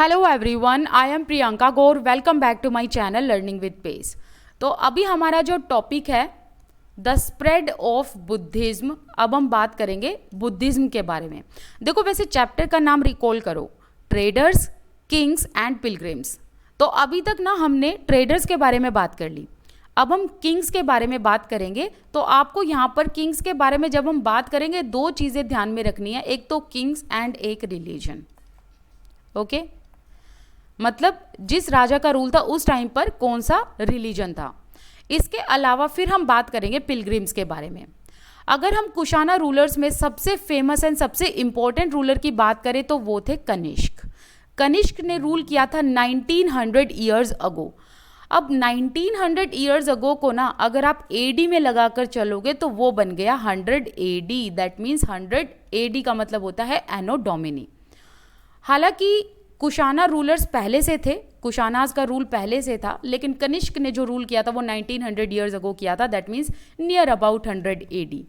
Hello everyone, I am Priyanka Gaur. Welcome back to my channel learning with pace. तो अभी हमारा जो टॉपिक है द स्प्रेड ऑफ बुद्धिज्म। अब हम बात करेंगे बुद्धिज्म के बारे में। देखो, वैसे चैप्टर का नाम रिकॉल करो, ट्रेडर्स, किंग्स एंड पिलग्रिम्स। तो अभी तक ना हमने ट्रेडर्स के बारे में बात कर ली। अब हम किंग्स के बारे में बात करेंगे। तो आपको यहाँ पर किंग्स के बारे में जब हम बात करेंगे, दो चीज़ें ध्यान में रखनी है, एक तो किंग्स एंड एक रिलीजन। ओके, मतलब जिस राजा का रूल था उस टाइम पर कौन सा रिलीजन था। इसके अलावा फिर हम बात करेंगे पिलग्रिम्स के बारे में। अगर हम कुशाना रूलर्स में सबसे फेमस एंड सबसे इंपॉर्टेंट रूलर की बात करें तो वो थे कनिष्क। कनिष्क ने रूल किया था 1900 ईयर्स अगो। अब 1900 ईयर्स अगो को ना अगर आप एडी में लगाकर चलोगे तो वो बन गया 100 एडी। दैट मीन्स 100 एडी का मतलब होता है एनो डोमिनी। हालांकि कुशाना रूलर्स पहले से थे, कुशानाज का रूल पहले से था, लेकिन कनिष्क ने जो रूल किया था वो 1900 ईयर्स अगो किया था। That means near about 100 AD.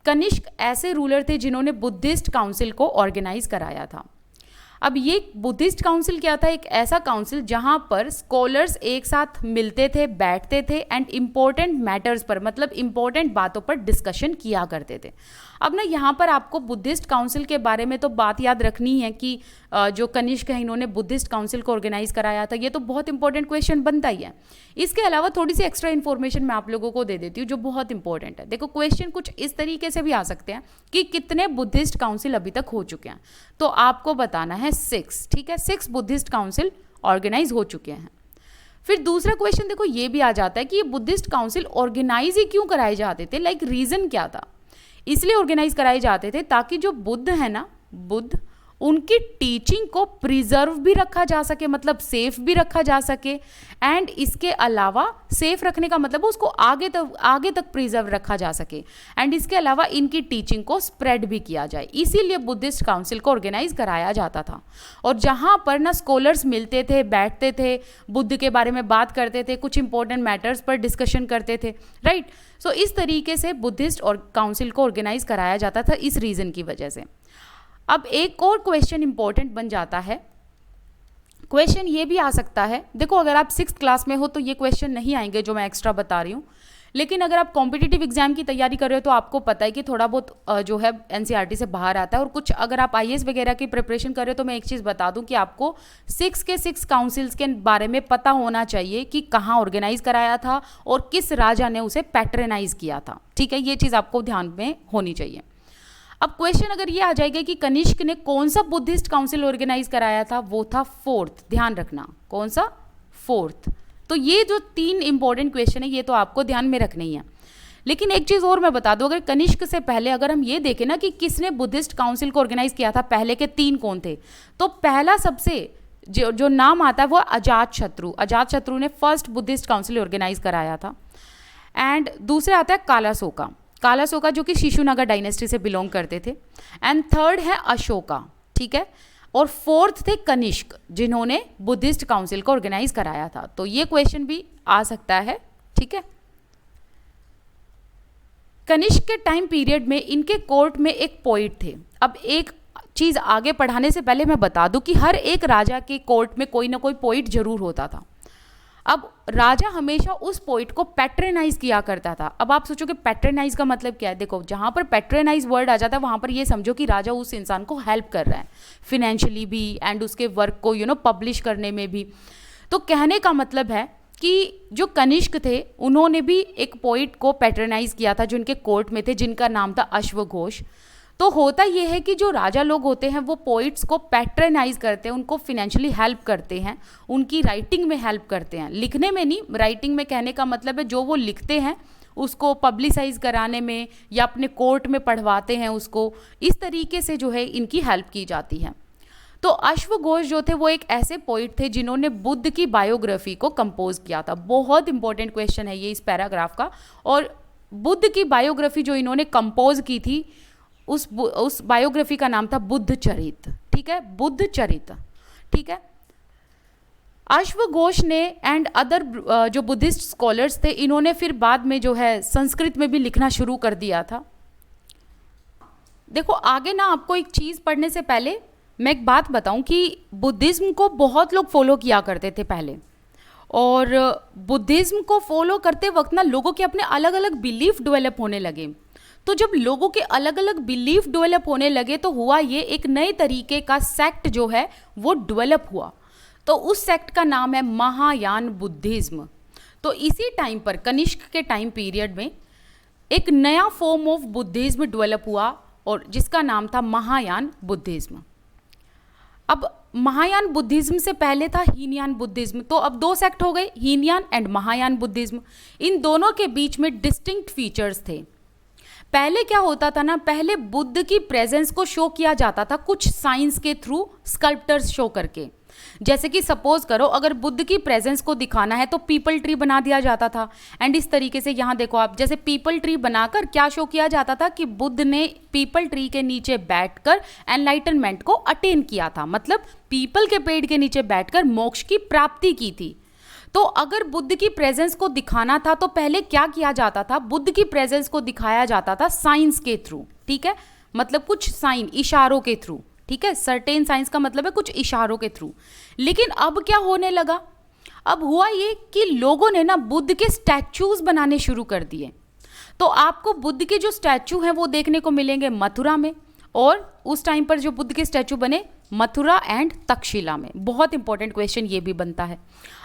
Kanishka ऐसे रूलर थे जिन्होंने बुद्धिस्ट काउंसिल को ऑर्गेनाइज कराया था। अब ये बुद्धिस्ट काउंसिल क्या था? एक ऐसा काउंसिल जहाँ पर स्कॉलर्स एक साथ मिलते थे, बैठते थे एंड इम्पोर्टेंट मैटर्स पर, मतलब इम्पोर्टेंट बातों पर डिस्कशन किया करते थे। अब ना यहाँ पर आपको बुद्धिस्ट काउंसिल के बारे में तो बात याद रखनी है कि जो कनिष्क है इन्होंने बुद्धिस्ट काउंसिल को ऑर्गेनाइज कराया था। ये तो बहुत इंपॉर्टेंट क्वेश्चन बनता ही है। इसके अलावा थोड़ी सी एक्स्ट्रा इन्फॉर्मेशन मैं आप लोगों को दे देती हूँ जो बहुत इंपॉर्टेंट है। देखो, क्वेश्चन कुछ इस तरीके से भी आ सकते हैं कि कितने बुद्धिस्ट काउंसिल अभी तक हो चुके हैं, तो आपको बताना है 6। ठीक है, 6 बुद्धिस्ट काउंसिल ऑर्गेनाइज हो चुके हैं। फिर दूसरा क्वेश्चन देखो ये भी आ जाता है कि ये बुद्धिस्ट काउंसिल ऑर्गेनाइज ही क्यों कराए जाते थे, लाइक रीजन क्या था? इसलिए ऑर्गेनाइज कराए जाते थे ताकि जो बुद्ध है ना, बुद्ध, उनकी टीचिंग को प्रिजर्व भी रखा जा सके, मतलब सेफ भी रखा जा सके। एंड इसके अलावा सेफ रखने का मतलब उसको आगे तक प्रिजर्व रखा जा सके। एंड इसके अलावा इनकी टीचिंग को स्प्रेड भी किया जाए, इसीलिए बुद्धिस्ट काउंसिल को ऑर्गेनाइज कराया जाता था। और जहाँ पर ना स्कॉलर्स मिलते थे, बैठते थे, बुद्ध के बारे में बात करते थे, कुछ इंपॉर्टेंट मैटर्स पर डिस्कशन करते थे, राइट। सो इस तरीके से बुद्धिस्ट और काउंसिल को ऑर्गेनाइज कराया जाता था, इस रीजन की वजह से। अब एक और क्वेश्चन इंपॉर्टेंट बन जाता है। क्वेश्चन ये भी आ सकता है, देखो अगर आप 6th क्लास में हो तो ये क्वेश्चन नहीं आएंगे जो मैं एक्स्ट्रा बता रही हूँ, लेकिन अगर आप कॉम्पिटिटिव एग्जाम की तैयारी कर रहे हो तो आपको पता है कि थोड़ा बहुत जो है एनसीईआरटी से बाहर आता है। और कुछ अगर आप आईएएस वगैरह की प्रिपरेशन कर रहे हो तो मैं एक चीज़ बता दूं कि आपको 6 के 6 काउंसिल्स के बारे में पता होना चाहिए कि कहाँ ऑर्गेनाइज कराया था और किस राजा ने उसे पैट्रनाइज किया था। ठीक है, ये चीज़ आपको ध्यान में होनी चाहिए। अब क्वेश्चन अगर ये आ जाएगा कि कनिष्क ने कौन सा बुद्धिस्ट काउंसिल ऑर्गेनाइज कराया था, वो था 4th। ध्यान रखना, कौन सा? 4th। तो ये जो 3 इंपॉर्टेंट क्वेश्चन है ये तो आपको ध्यान में रखने ही है। लेकिन एक चीज़ और मैं बता दूं, अगर कनिष्क से पहले अगर हम ये देखें ना कि किसने बुद्धिस्ट काउंसिल को ऑर्गेनाइज किया था, पहले के 3 कौन थे, तो पहला सबसे जो नाम आता है वो अजात शत्रु। अजात शत्रु ने फर्स्ट बुद्धिस्ट काउंसिल ऑर्गेनाइज कराया था। एंड दूसरे आता है कालासोका। कालासोका जो कि शिशुनागा डायनेस्टी से बिलोंग करते थे। एंड थर्ड है अशोका, ठीक है। और 4th थे कनिष्क, जिन्होंने बुद्धिस्ट काउंसिल को ऑर्गेनाइज कराया था। तो ये क्वेश्चन भी आ सकता है, ठीक है। कनिष्क के टाइम पीरियड में इनके कोर्ट में एक पोइट थे। अब एक चीज आगे पढ़ाने से पहले मैं बता दूं कि हर एक राजा के कोर्ट में कोई ना कोई पोइट जरूर होता था। अब राजा हमेशा उस पोइट को पैट्रनाइज किया करता था। अब आप सोचो कि पैट्रनाइज का मतलब क्या है? देखो, जहाँ पर पैट्रनाइज वर्ड आ जाता है वहाँ पर ये समझो कि राजा उस इंसान को हेल्प कर रहा है फिनेंशियली भी एंड उसके वर्क को पब्लिश करने में भी। तो कहने का मतलब है कि जो कनिष्क थे उन्होंने भी एक पोइट को पैट्रनाइज किया था जो उनके कोर्ट में थे, जिनका नाम था अश्वघोष। तो होता यह है कि जो राजा लोग होते हैं वो पोइट्स को पैट्रनाइज करते हैं, उनको फिनेंशियली हेल्प करते हैं, उनकी राइटिंग में हेल्प करते हैं, लिखने में नहीं, राइटिंग में कहने का मतलब है जो वो लिखते हैं उसको पब्लिसाइज कराने में या अपने कोर्ट में पढ़वाते हैं उसको, इस तरीके से जो है इनकी हेल्प की जाती है। तो अश्वघोष जो थे वो एक ऐसे पोइट थे जिन्होंने बुद्ध की बायोग्राफी को कंपोज किया था। बहुत इंपॉर्टेंट क्वेश्चन है ये इस पैराग्राफ का। और बुद्ध की बायोग्राफी जो इन्होंने कंपोज की थी उस बायोग्राफी का नाम था बुद्ध चरित, ठीक है, बुद्ध चरित, ठीक है। अश्वघोष ने एंड अदर जो बुद्धिस्ट स्कॉलर्स थे इन्होंने फिर बाद में जो है संस्कृत में भी लिखना शुरू कर दिया था। देखो आगे ना आपको एक चीज़ पढ़ने से पहले मैं एक बात बताऊं कि बुद्धिज़्म को बहुत लोग फॉलो किया करते थे पहले, और बुद्धिज़्म को फॉलो करते वक्त ना लोगों के अपने अलग अलग बिलीफ डेवलप होने लगे। तो जब लोगों के अलग अलग बिलीफ डेवलप होने लगे तो हुआ ये, एक नए तरीके का सेक्ट जो है वो डेवलप हुआ। तो उस सेक्ट का नाम है महायान बुद्धिज़्म। तो इसी टाइम पर, कनिष्क के टाइम पीरियड में, एक नया फॉर्म ऑफ बुद्धिज़्म डेवलप हुआ और जिसका नाम था महायान बुद्धिज़्म। अब महायान बुद्धिज़्म से पहले था हीनयान बुद्धिज़्म। तो अब दो सेक्ट हो गए, हीनयान एंड महायान बुद्धिज़्म। इन दोनों के बीच में डिस्टिंक्ट फीचर्स थे। पहले क्या होता था ना, पहले बुद्ध की प्रेजेंस को शो किया जाता था कुछ साइंस के थ्रू, स्कल्प्टर्स शो करके। जैसे कि सपोज करो, अगर बुद्ध की प्रेजेंस को दिखाना है तो पीपल ट्री बना दिया जाता था। एंड इस तरीके से यहाँ देखो आप, जैसे पीपल ट्री बनाकर क्या शो किया जाता था कि बुद्ध ने पीपल ट्री के नीचे बैठकर एनलाइटनमेंट को अटेन किया था, मतलब पीपल के पेड़ के नीचे बैठकर मोक्ष की प्राप्ति की थी। तो अगर बुद्ध की प्रेजेंस को दिखाना था तो पहले क्या किया जाता था, बुद्ध की प्रेजेंस को दिखाया जाता था साइंस के थ्रू, ठीक है, मतलब कुछ साइन, इशारों के थ्रू, ठीक है। सर्टेन साइंस का मतलब है कुछ इशारों के थ्रू। लेकिन अब क्या होने लगा, अब हुआ ये कि लोगों ने ना बुद्ध के स्टैचूज बनाने शुरू कर दिए। तो आपको बुद्ध के जो स्टैचू हैं वो देखने को मिलेंगे मथुरा में, और उस टाइम पर जो बुद्ध के स्टैचू बने मथुरा एंड तक्षशिला में। बहुत इंपॉर्टेंट क्वेश्चन ये भी बनता है।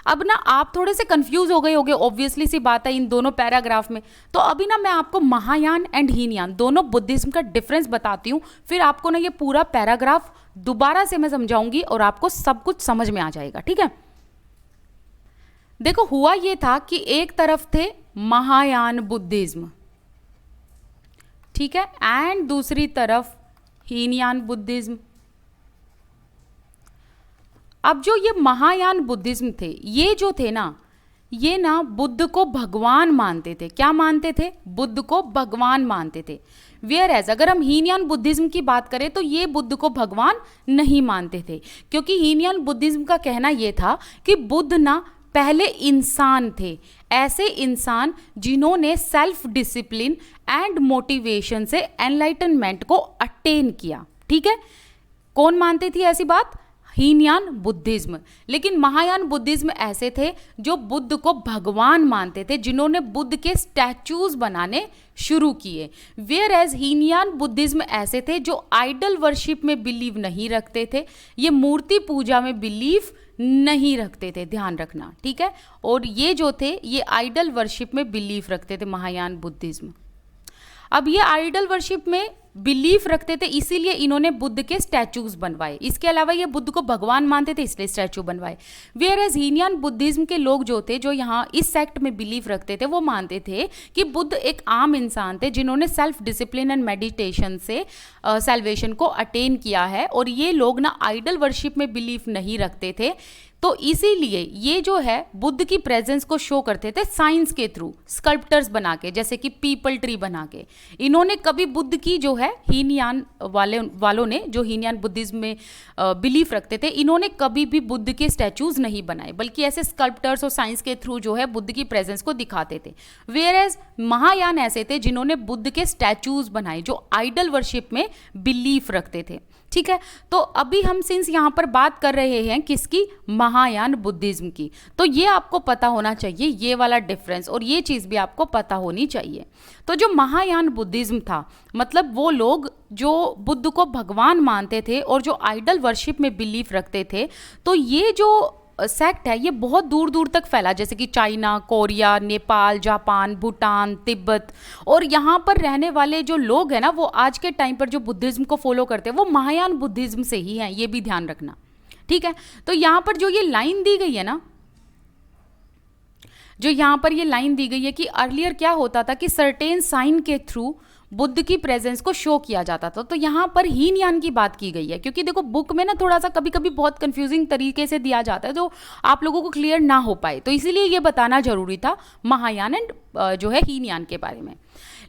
अब ना आप थोड़े से कंफ्यूज हो गए होंगे, ऑब्वियसली सी बात है, इन दोनों पैराग्राफ में। तो अभी ना मैं आपको महायान एंड हीनयान दोनों बुद्धिज्म का डिफरेंस बताती हूँ, फिर आपको ना ये पूरा पैराग्राफ दोबारा से मैं समझाऊंगी और आपको सब कुछ समझ में आ जाएगा, ठीक है। देखो हुआ ये था कि एक तरफ थे महायान बुद्धिज्म, ठीक है, एंड दूसरी तरफ हीनयान बुद्धिज्म। अब जो ये महायान बुद्धिज्म थे, ये जो थे ना, ये ना बुद्ध को भगवान मानते थे। क्या मानते थे? बुद्ध को भगवान मानते थे। वेयर एज अगर हम हीनयान बुद्धिज्म की बात करें तो ये बुद्ध को भगवान नहीं मानते थे, क्योंकि हीनयान बुद्धिज्म का कहना ये था कि बुद्ध ना पहले इंसान थे, ऐसे इंसान जिन्होंने सेल्फ डिसिप्लिन एंड मोटिवेशन से एनलाइटनमेंट को अटेन किया, ठीक है। कौन मानते थी ऐसी बात? हीनयान बुद्धिज्म। लेकिन महायान बुद्धिज्म ऐसे थे जो बुद्ध को भगवान मानते थे, जिन्होंने बुद्ध के स्टैचूज बनाने शुरू किए। वेयर एज हीनयान बुद्धिज्म ऐसे थे जो आइडल वर्शिप में बिलीव नहीं रखते थे, ये मूर्ति पूजा में बिलीव नहीं रखते थे, ध्यान रखना, ठीक है। और ये जो थे ये आइडल वर्शिप में बिलीव रखते थे, महायान बुद्धिज्म। अब ये आइडल वर्शिप में बिलीफ रखते थे, इसीलिए इन्होंने बुद्ध के स्टैचूज बनवाए। इसके अलावा ये बुद्ध को भगवान मानते थे, इसलिए स्टैचू बनवाए। वेयर एज हीनयान बुद्धिज्म के लोग जो थे, जो यहाँ इस सेक्ट में बिलीफ रखते थे, वो मानते थे कि बुद्ध एक आम इंसान थे जिन्होंने सेल्फ डिसिप्लिन एंड मेडिटेशन से सैल्वेशन को अटेन किया है। और ये लोग ना आइडल वर्शिप में बिलीफ नहीं रखते थे, तो इसीलिए ये जो है बुद्ध की प्रेजेंस को शो करते थे साइंस के थ्रू, स्कल्प्टर्स बना के, जैसे कि पीपल ट्री बना के। इन्होंने कभी बुद्ध की जो है हीनयान वालों ने, जो हीनयान बुद्धिज्म में बिलीफ रखते थे, इन्होंने कभी भी बुद्ध के स्टैचूज नहीं बनाए, बल्कि ऐसे स्कल्प्टर्स और साइंस के थ्रू जो है बुद्ध की प्रेजेंस को दिखाते थे। वेयर एज महायान ऐसे थे जिन्होंने बुद्ध के स्टैचूज बनाए, जो आइडल वर्शिप में बिलीफ रखते थे, ठीक है। तो अभी हम सिंस यहाँ पर बात कर रहे हैं किसकी? महायान बुद्धिज्म की। तो ये आपको पता होना चाहिए, ये वाला डिफरेंस, और ये चीज़ भी आपको पता होनी चाहिए। तो जो महायान बुद्धिज्म था, मतलब वो लोग जो बुद्ध को भगवान मानते थे और जो आइडल वर्शिप में बिलीफ रखते थे, तो ये जो सेक्ट है ये बहुत दूर दूर तक फैला, जैसे कि China, Korea, Nepal, Japan, Bhutan, Tibet. और यहाँ पर रहने वाले जो लोग हैं ना, वो आज के टाइम पर जो बुद्धिज्म को फॉलो करते हैं वो महायान बुद्धिज्म से ही हैं, ये भी ध्यान रखना, ठीक है। तो यहाँ पर जो ये लाइन दी गई है ना, जो यहाँ पर ये लाइन दी गई है कि अर्लियर क्या होता था कि सर्टेन साइन के थ्रू बुद्ध की प्रेजेंस को शो किया जाता था। तो यहाँ पर हीनयान की बात की गई है, क्योंकि देखो बुक में ना थोड़ा सा कभी कभी बहुत कंफ्यूजिंग तरीके से दिया जाता है, जो आप लोगों को क्लियर ना हो पाए, तो इसीलिए ये बताना जरूरी था महायान एंड जो है हीनयान के बारे में।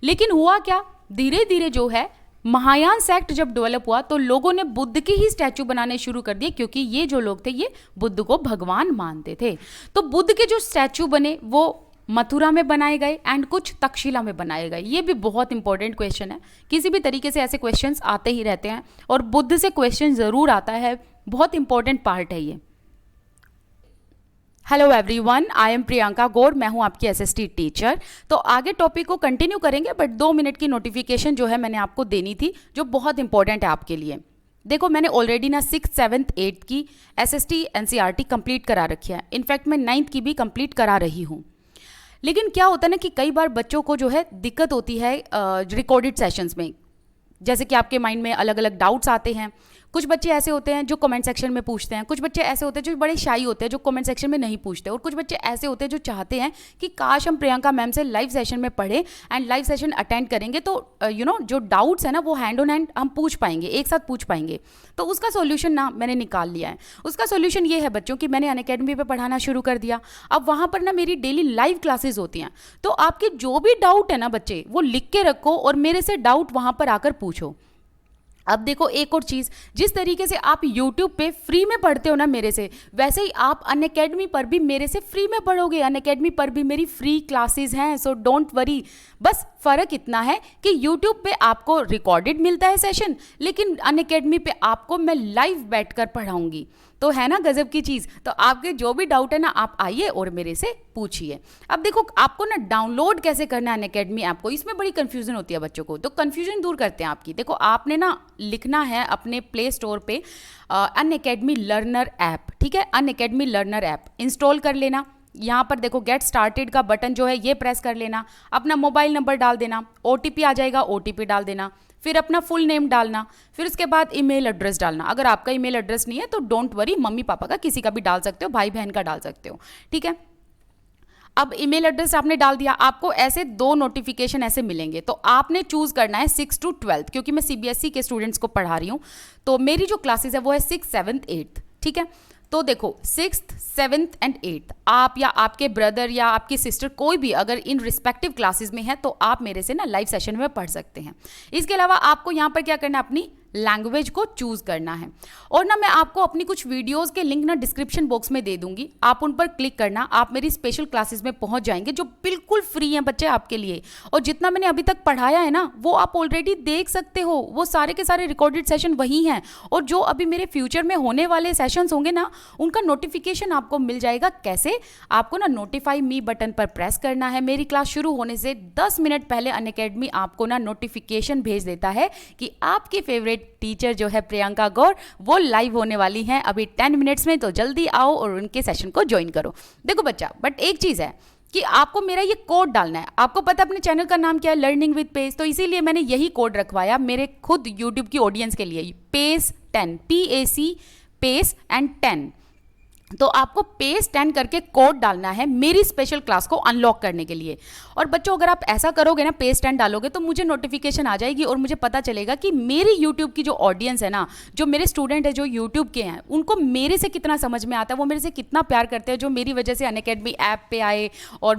लेकिन हुआ क्या, धीरे धीरे जो है महायान सेक्ट जब डेवलप हुआ तो लोगों ने बुद्ध के ही स्टैचू बनाने शुरू कर दिए, क्योंकि ये जो लोग थे ये बुद्ध को भगवान मानते थे। तो बुद्ध के जो स्टैचू बने वो मथुरा में बनाए गए एंड कुछ तक्षशिला में बनाए गए। ये भी बहुत इंपॉर्टेंट क्वेश्चन है, किसी भी तरीके से ऐसे क्वेश्चंस आते ही रहते हैं और बुद्ध से क्वेश्चन ज़रूर आता है, बहुत इंपॉर्टेंट पार्ट है ये। Hello everyone, I am Priyanka Gaur, मैं हूं आपकी एसएसटी टीचर। तो आगे टॉपिक को कंटिन्यू करेंगे, बट 2 मिनट की नोटिफिकेशन जो है मैंने आपको देनी थी, जो बहुत इंपॉर्टेंट है आपके लिए। देखो, मैंने ऑलरेडी ना 6th 7th 8th की एसएसटी एनसीईआरटी कंप्लीट करा रखी है। इनफैक्ट मैं 9th की भी कंप्लीट करा रही हूँ। लेकिन क्या होता है ना कि कई बार बच्चों को जो है दिक्कत होती है रिकॉर्डेड सेशंस में, जैसे कि आपके माइंड में अलग अलग डाउट्स आते हैं। कुछ बच्चे ऐसे होते हैं जो कमेंट सेक्शन में पूछते हैं, कुछ बच्चे ऐसे होते हैं जो बड़े शाई होते हैं जो कमेंट सेक्शन में नहीं पूछते, और कुछ बच्चे ऐसे होते हैं जो चाहते हैं कि काश हम प्रियंका मैम से लाइव सेशन में पढ़ें एंड लाइव सेशन अटेंड करेंगे तो जो डाउट्स है ना वो हैंड ऑन हैंड हम पूछ पाएंगे, एक साथ पूछ पाएंगे। तो उसका सोल्यूशन ना मैंने निकाल लिया है। उसका सोल्यूशन ये है बच्चों कि मैंने अनअकैडमी पे पढ़ाना शुरू कर दिया। अब वहाँ पर ना मेरी डेली लाइव क्लासेज होती हैं, तो आपके जो भी डाउट है ना बच्चे, वो लिख के रखो और मेरे से डाउट वहाँ पर आकर पूछो। अब देखो एक और चीज़, जिस तरीके से आप YouTube पे फ्री में पढ़ते हो ना मेरे से, वैसे ही आप अनअकैडमी पर भी मेरे से फ्री में पढ़ोगे। अनअकैडमी पर भी मेरी फ्री क्लासेस हैं, सो डोंट वरी। बस फ़र्क इतना है कि YouTube पे आपको रिकॉर्डेड मिलता है सेशन, लेकिन अनअकैडमी पे आपको मैं लाइव बैठकर पढ़ाऊंगी। तो है ना गजब की चीज़। तो आपके जो भी डाउट है ना, आप आइए और मेरे से पूछिए। अब देखो, आपको ना डाउनलोड कैसे करना है अनअकैडमी ऐप को, इसमें बड़ी कंफ्यूजन होती है बच्चों को। तो कंफ्यूजन दूर करते हैं आपकी। देखो, आपने ना लिखना है अपने प्ले स्टोर पे अनअकैडमी लर्नर ऐप, ठीक है। अनअकैडमी लर्नर ऐप इंस्टॉल कर लेना। यहाँ पर देखो गेट स्टार्टेड का बटन जो है ये प्रेस कर लेना, अपना मोबाइल नंबर डाल देना, OTP आ जाएगा, OTP डाल देना, फिर अपना फुल नेम डालना, फिर उसके बाद ईमेल एड्रेस डालना। अगर आपका ईमेल एड्रेस नहीं है तो डोंट वरी, मम्मी पापा का किसी का भी डाल सकते हो, भाई बहन का डाल सकते हो, ठीक है। अब ईमेल एड्रेस आपने डाल दिया, आपको ऐसे 2 नोटिफिकेशन ऐसे मिलेंगे। तो आपने चूज करना है 6 to 12th, क्योंकि मैं CBSE के स्टूडेंट्स को पढ़ा रही हूँ। तो मेरी जो क्लासेस है वो है 6th 7th 8th, ठीक है। तो देखो 6th 7th एंड 8th आप या आपके ब्रदर या आपकी सिस्टर कोई भी अगर इन रिस्पेक्टिव क्लासेस में है तो आप मेरे से ना लाइव सेशन में पढ़ सकते हैं। इसके अलावा आपको यहाँ पर क्या करना है, अपनी लैंग्वेज को चूज करना है। और ना मैं आपको अपनी कुछ वीडियोस के लिंक ना डिस्क्रिप्शन बॉक्स में दे दूंगी, आप उन पर क्लिक करना, आप मेरी स्पेशल क्लासेस में पहुंच जाएंगे जो बिल्कुल फ्री हैं बच्चे आपके लिए। और जितना मैंने अभी तक पढ़ाया है ना वो आप ऑलरेडी देख सकते हो, वो सारे के सारे रिकॉर्डेड सेशन वही हैं। और जो अभी मेरे फ्यूचर में होने वाले सेशंस होंगे ना, उनका नोटिफिकेशन आपको मिल जाएगा। कैसे? आपको ना नोटिफाई मी बटन पर प्रेस करना है। मेरी क्लास शुरू होने से 10 मिनट पहले अनअकैडमी आपको ना नोटिफिकेशन भेज देता है कि आपकी फेवरेट टीचर जो है प्रियंका गौर वो लाइव होने वाली हैं अभी 10 मिनट्स में। तो जल्दी आओ और उनके सेशन को ज्वाइन करो। देखो बच्चा, बट एक चीज़ है कि आपको मेरा ये कोड डालना है। आपको पता अपने चैनल का नाम क्या है, लर्निंग विद पेस, तो इसीलिए मैंने यही कोड रखवाया मेरे खुद यूट्यूब की ऑडियंस के लिए, पेस 10, PAC पेस एंड 10। तो आपको पेस 10 करके कोड डालना है मेरी स्पेशल क्लास को अनलॉक करने के लिए। और बच्चों अगर आप ऐसा करोगे ना, पेस 10 डालोगे, तो मुझे नोटिफिकेशन आ जाएगी और मुझे पता चलेगा कि मेरी यूट्यूब की जो ऑडियंस है ना, जो मेरे स्टूडेंट है जो यूट्यूब के हैं, उनको मेरे से कितना समझ में आता है, वो मेरे से कितना प्यार करते हैं, जो मेरी वजह से अनअकैडमी ऐप पे आए और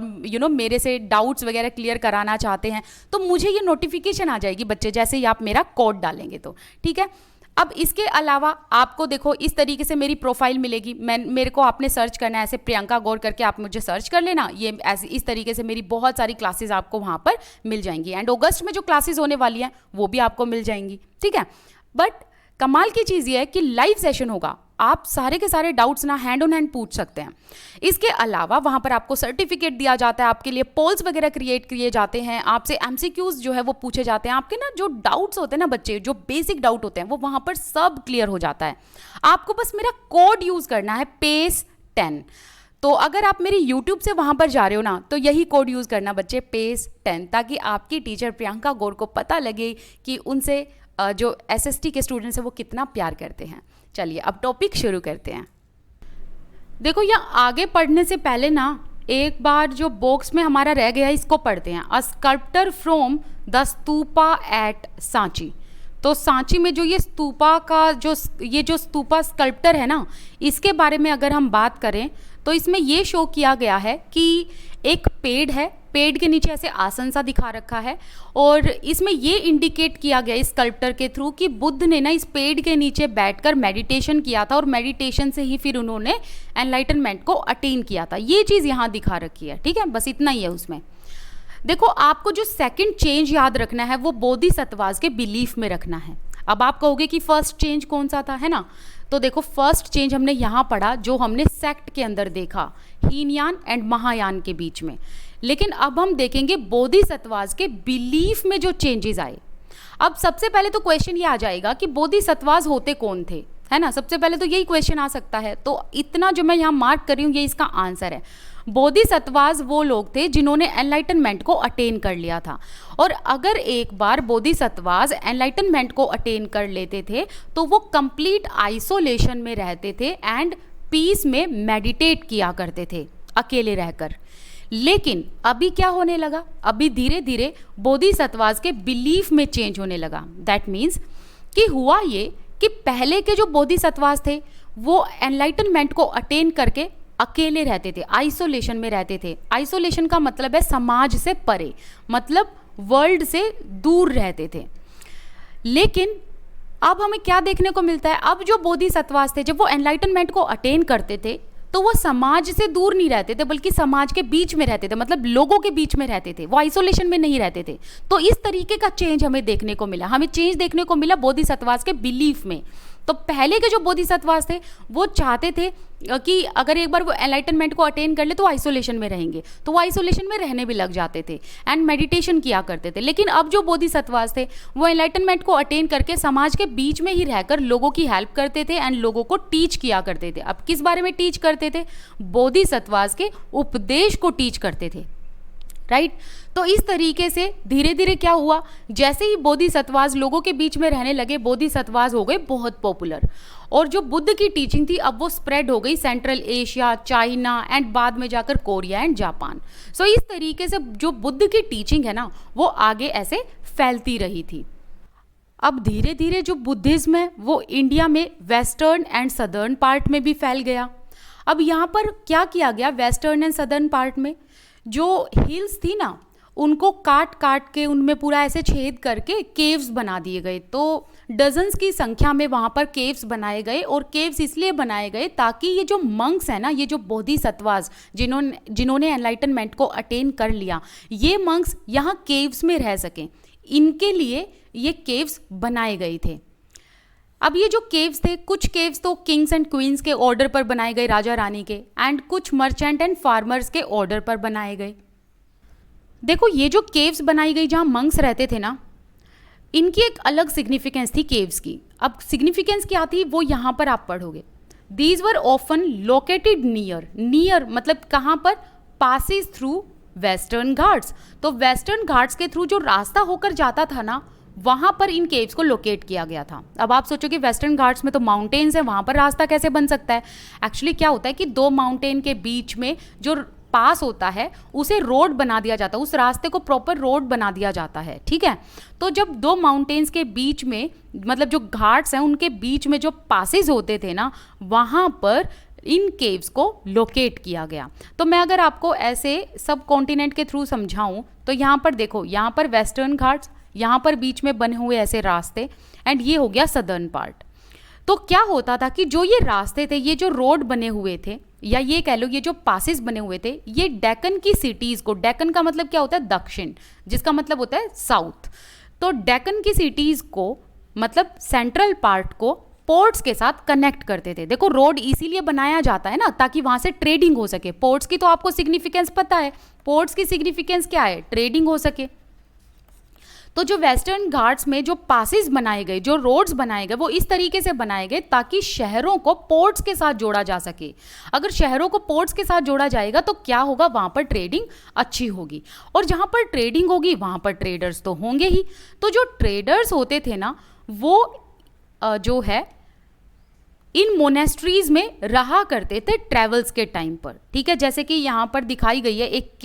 मेरे से डाउट्स वगैरह क्लियर कराना चाहते हैं। तो मुझे ये नोटिफिकेशन आ जाएगी बच्चे, जैसे ही आप मेरा कोड डालेंगे तो, ठीक है। अब इसके अलावा आपको देखो इस तरीके से मेरी प्रोफाइल मिलेगी। मेरे को आपने सर्च करना है ऐसे प्रियंका गौर करके, आप मुझे सर्च कर लेना। ये ऐसे इस तरीके से मेरी बहुत सारी क्लासेस आपको वहाँ पर मिल जाएंगी। एंड अगस्त में जो क्लासेस होने वाली हैं वो भी आपको मिल जाएंगी, ठीक है। बट कमाल की चीज़ ये है कि लाइव सेशन होगा, आप सारे के सारे डाउट्स ना हैंड ऑन हैंड पूछ सकते हैं। इसके अलावा वहाँ पर आपको सर्टिफिकेट दिया जाता है, आपके लिए पोल्स वगैरह क्रिएट किए जाते हैं, आपसे MCQs जो है वो पूछे जाते हैं। आपके ना जो डाउट्स होते हैं ना बच्चे, जो बेसिक डाउट होते हैं वो वहाँ पर सब क्लियर हो जाता है। आपको बस मेरा कोड यूज़ करना है, पेस 10। तो अगर आप मेरी YouTube से वहाँ पर जा रहे हो ना, तो यही कोड यूज़ करना बच्चे, पेस 10, ताकि आपकी टीचर प्रियंका गौर को पता लगे कि उनसे जो SST के स्टूडेंट्स हैं वो कितना प्यार करते हैं। चलिए अब टॉपिक शुरू करते हैं। देखो यहाँ आगे पढ़ने से पहले ना एक बार जो बॉक्स में हमारा रह गया है इसको पढ़ते हैं। A sculpture from the stupa at Sanchi. तो सांची में जो ये स्तूपा का जो स्तूपा स्कल्प्टर है ना, इसके बारे में अगर हम बात करें तो इसमें ये शो किया गया है कि एक पेड़ है, पेड़ के नीचे ऐसे आसन सा दिखा रखा है और इसमें ये इंडिकेट किया गया इस स्कल्पचर के थ्रू कि बुद्ध ने ना इस पेड़ के नीचे बैठकर मेडिटेशन किया था और मेडिटेशन से ही फिर उन्होंने एनलाइटनमेंट को अटेन किया था। ये चीज़ यहाँ दिखा रखी है, ठीक है, बस इतना ही है उसमें। देखो आपको जो सेकंड चेंज याद रखना है वो बोधिसत्वास के बिलीफ में रखना है। अब आप कहोगे कि फर्स्ट चेंज कौन सा था, है ना, तो देखो फर्स्ट चेंज हमने यहाँ पढ़ा जो हमने सेक्ट के अंदर देखा, हीनयान एंड महायान के बीच में। लेकिन अब हम देखेंगे बोधिसत्वास के बिलीफ में जो चेंजेस आए। अब सबसे पहले तो क्वेश्चन ये आ जाएगा कि बोधिसत्वास होते कौन थे, है ना, सबसे पहले तो यही क्वेश्चन आ सकता है। तो इतना जो मैं यहाँ मार्क कर रही हूँ ये इसका आंसर है। बोधिसत्वास वो लोग थे जिन्होंने एनलाइटनमेंट को अटेन कर लिया था। और अगर एक बार बोधिसत्वास एनलाइटनमेंट को अटेन कर लेते थे तो वो कंप्लीट आइसोलेशन में रहते थे एंड पीस में मेडिटेट किया करते थे अकेले रहकर। लेकिन अभी क्या होने लगा, अभी धीरे धीरे बोधिसत्वास के बिलीफ में चेंज होने लगा। दैट मीन्स कि हुआ ये कि पहले के जो बोधिसत्वास थे वो एनलाइटनमेंट को अटेन करके अकेले रहते थे, आइसोलेशन में रहते थे। आइसोलेशन का मतलब है समाज से परे, मतलब वर्ल्ड से दूर रहते थे। लेकिन अब हमें क्या देखने को मिलता है, अब जो बोधिसत्वास थे जब वो एनलाइटनमेंट को अटेन करते थे तो वो समाज से दूर नहीं रहते थे बल्कि समाज के बीच में रहते थे, मतलब लोगों के बीच में रहते थे, वो आइसोलेशन में नहीं रहते थे। तो इस तरीके का चेंज हमें देखने को मिला, हमें चेंज देखने को मिला बोधिसत्वास के बिलीफ में। तो पहले के जो बोधिसत्वास थे वो चाहते थे कि अगर एक बार वो एनलाइटनमेंट को अटेन कर ले तो आइसोलेशन में रहेंगे, तो वो आइसोलेशन में रहने भी लग जाते थे एंड मेडिटेशन किया करते थे। लेकिन अब जो बोधिसत्वास थे वो एनलाइटनमेंट को अटेन करके समाज के बीच में ही रहकर लोगों की हेल्प करते थे एंड लोगों को टीच किया करते थे। अब किस बारे में टीच करते थे, बोधिसत्वास के उपदेश को टीच करते थे, राइट। तो इस तरीके से धीरे धीरे क्या हुआ, जैसे ही बोधिसत्वास लोगों के बीच में रहने लगे बोधिसत्वास हो गए बहुत पॉपुलर और जो बुद्ध की टीचिंग थी अब वो स्प्रेड हो गई सेंट्रल एशिया, चाइना एंड बाद में जाकर कोरिया एंड जापान। सो इस तरीके से जो बुद्ध की टीचिंग है ना वो आगे ऐसे फैलती रही थी। अब धीरे धीरे जो बुद्धिज्म है वो इंडिया में वेस्टर्न एंड सदर्न पार्ट में भी फैल गया। अब यहाँ पर क्या किया गया, वेस्टर्न एंड सदर्न पार्ट में जो हिल्स थी ना उनको काट काट के उनमें पूरा ऐसे छेद करके केव्स बना दिए गए। तो डजन्स की संख्या में वहाँ पर केव्स बनाए गए और केव्स इसलिए बनाए गए ताकि ये जो मंक्स है ना, ये जो बोधिसत्वास जिन्होंने एनलाइटनमेंट को अटेन कर लिया, ये मंक्स यहाँ केव्स में रह सकें, इनके लिए ये केव्स बनाए गए थे। अब ये जो केव्स थे, कुछ केव्स तो किंग्स एंड क्वींस के ऑर्डर पर बनाए गए, राजा रानी के, एंड कुछ मर्चेंट एंड फार्मर्स के ऑर्डर पर बनाए गए। देखो ये जो केव्स बनाई गई जहाँ मंक्स रहते थे ना, इनकी एक अलग सिग्निफिकेंस थी केव्स की। अब सिग्निफिकेंस क्या थी वो यहाँ पर आप पढ़ोगे। These were often located near मतलब कहाँ पर, पासिस थ्रू वेस्टर्न घाट्स। तो वेस्टर्न घाट्स के थ्रू जो रास्ता होकर जाता था ना वहाँ पर इन केव्स को लोकेट किया गया था। अब आप सोचो कि वेस्टर्न घाट्स में तो माउंटेन्स है, वहाँ पर रास्ता कैसे बन सकता है। एक्चुअली क्या होता है कि दो माउंटेन के बीच में जो पास होता है उसे रोड बना दिया जाता है, उस रास्ते को प्रॉपर रोड बना दिया जाता है, ठीक है। तो जब दो माउंटेन्स के बीच में मतलब जो घाट्स हैं उनके बीच में जो पासेस होते थे ना वहाँ पर इन केव्स को लोकेट किया गया। तो मैं अगर आपको ऐसे सब कॉन्टिनेंट के थ्रू समझाऊं तो यहाँ पर देखो, यहाँ पर वेस्टर्न घाट्स, यहाँ पर बीच में बने हुए ऐसे रास्ते, एंड ये हो गया सदर्न पार्ट। तो क्या होता था कि जो ये रास्ते थे, ये जो रोड बने हुए थे, या ये कह लो ये जो पासेस बने हुए थे, ये डेक्कन की सिटीज़ को, डेक्कन का मतलब क्या होता है दक्षिण, जिसका मतलब होता है साउथ, तो डेक्कन की सिटीज़ को मतलब सेंट्रल पार्ट को पोर्ट्स के साथ कनेक्ट करते थे। देखो रोड इसीलिए बनाया जाता है ना ताकि वहाँ से ट्रेडिंग हो सके। पोर्ट्स की तो आपको सिग्निफिकेंस पता है, पोर्ट्स की सिग्निफिकेंस क्या है, ट्रेडिंग हो सके। तो जो वेस्टर्न घाट्स में जो पासेस बनाए गए, जो रोड्स बनाए गए, वो इस तरीके से बनाए गए ताकि शहरों को पोर्ट्स के साथ जोड़ा जा सके। अगर शहरों को पोर्ट्स के साथ जोड़ा जाएगा तो क्या होगा, वहाँ पर ट्रेडिंग अच्छी होगी, और जहाँ पर ट्रेडिंग होगी वहाँ पर ट्रेडर्स तो होंगे ही। तो जो ट्रेडर्स होते थे ना वो जो है इन मोनेस्ट्रीज में रहा करते थे ट्रेवल्स के टाइम पर, ठीक है। जैसे कि यहाँ पर दिखाई गई है एक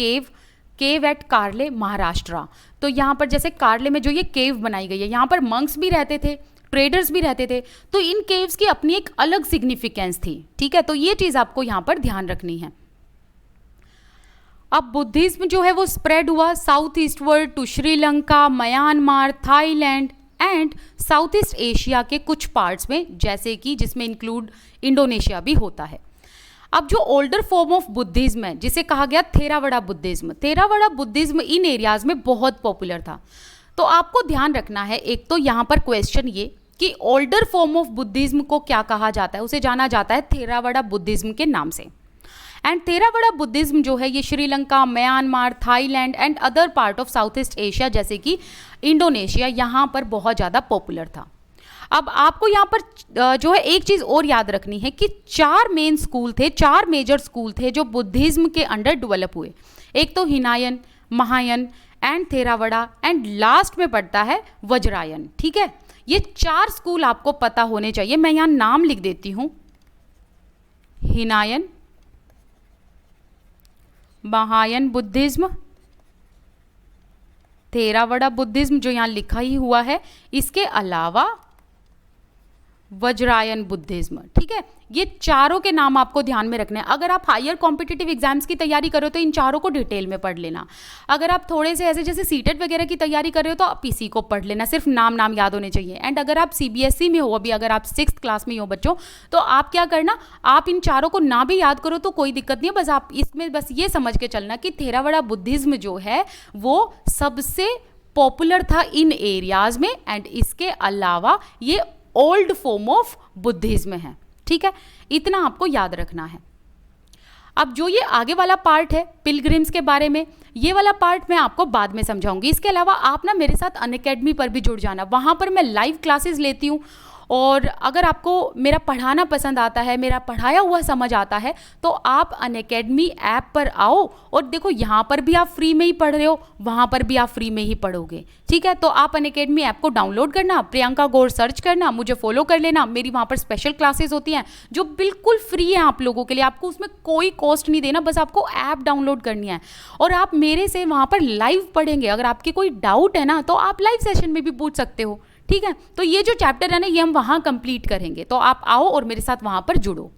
केव एट कार्ले महाराष्ट्र। तो यहाँ पर जैसे कार्ले में जो ये केव बनाई गई है, यहाँ पर मंक्स भी रहते थे, ट्रेडर्स भी रहते थे, तो इन केव्स की अपनी एक अलग सिग्निफिकेंस थी, ठीक है। तो ये चीज़ आपको यहाँ पर ध्यान रखनी है। अब बुद्धिज्म जो है वो स्प्रेड हुआ south eastward to Sri Lanka, Myanmar, Thailand and south east Asia के कुछ पार्ट्स में, जैसे कि जिसमें इंक्लूड इंडोनेशिया भी होता है। अब जो ओल्डर फॉर्म ऑफ बुद्धिज्म है जिसे कहा गया थेरावड़ा बुद्धिज्म, थेरावड़ा बुद्धिज्म इन एरियाज में बहुत पॉपुलर था। तो आपको ध्यान रखना है, एक तो यहाँ पर क्वेश्चन ये कि ओल्डर फॉर्म ऑफ बुद्धिज्म को क्या कहा जाता है, उसे जाना जाता है थेरावड़ा बुद्धिज्म के नाम से। एंड थेरावड़ा बुद्धिज्म जो है ये Sri Lanka, Myanmar, Thailand and other part of south east Asia जैसे कि इंडोनेशिया, यहाँ पर बहुत ज़्यादा पॉपुलर था। अब आपको यहाँ पर जो है एक चीज़ और याद रखनी है कि 4 मेन स्कूल थे, 4 मेजर स्कूल थे जो बुद्धिज्म के अंडर डेवलप हुए। एक तो Hinayana, Mahayana and Theravada and last में पड़ता है वज्रायन। ठीक है, ये 4 स्कूल आपको पता होने चाहिए। मैं यहाँ नाम लिख देती हूँ, हिनायन, महायान बुद्धिज्म, थेरावड़ा बुद्धिज्म जो यहाँ लिखा ही हुआ है, इसके अलावा वज्रायन बुद्धिज्म। ठीक है, ये चारों के नाम आपको ध्यान में रखने हैं। अगर आप हायर कॉम्पिटिटिव एग्जाम्स की तैयारी कर रहे हो तो इन चारों को डिटेल में पढ़ लेना। अगर आप थोड़े से ऐसे जैसे सीटेट वगैरह की तैयारी कर रहे हो तो आप इसी को पढ़ लेना, सिर्फ नाम याद होने चाहिए। एंड अगर आप सीबीएसई में हो, अभी अगर आप 6th क्लास में हो बच्चों, तो आप क्या करना, आप इन चारों को ना भी याद करो तो कोई दिक्कत नहीं है, बस आप इसमें बस ये समझ के चलना कि थेरावड़ा बुद्धिज्म जो है वो सबसे पॉपुलर था इन एरियाज में एंड इसके अलावा ये ओल्ड फॉर्म ऑफ बुद्धिज्म है। ठीक है, इतना आपको याद रखना है। अब जो ये आगे वाला पार्ट है पिलग्रिम्स के बारे में, ये वाला पार्ट मैं आपको बाद में समझाऊंगी। इसके अलावा आप ना मेरे साथ अनअकैडमी पर भी जुड़ जाना, वहाँ पर मैं लाइव क्लासेस लेती हूँ। और अगर आपको मेरा पढ़ाना पसंद आता है, मेरा पढ़ाया हुआ समझ आता है, तो आप अनअकैडमी ऐप पर आओ और देखो यहाँ पर भी आप फ्री में ही पढ़ रहे हो, वहाँ पर भी आप फ्री में ही पढ़ोगे। ठीक है, तो आप अनअकैडमी ऐप को डाउनलोड करना, प्रियंका गौर सर्च करना, मुझे फॉलो कर लेना। मेरी वहाँ पर स्पेशल क्लासेस होती हैं जो बिल्कुल फ्री है आप लोगों के लिए, आपको उसमें कोई कॉस्ट नहीं देना, बस आपको ऐप डाउनलोड करनी है और आप मेरे से वहाँ पर लाइव पढ़ेंगे। अगर आपकी कोई डाउट है ना तो आप लाइव सेशन में भी पूछ सकते हो। ठीक है, तो ये जो चैप्टर है ना ये हम वहाँ कंप्लीट करेंगे, तो आप आओ और मेरे साथ वहाँ पर जुड़ो।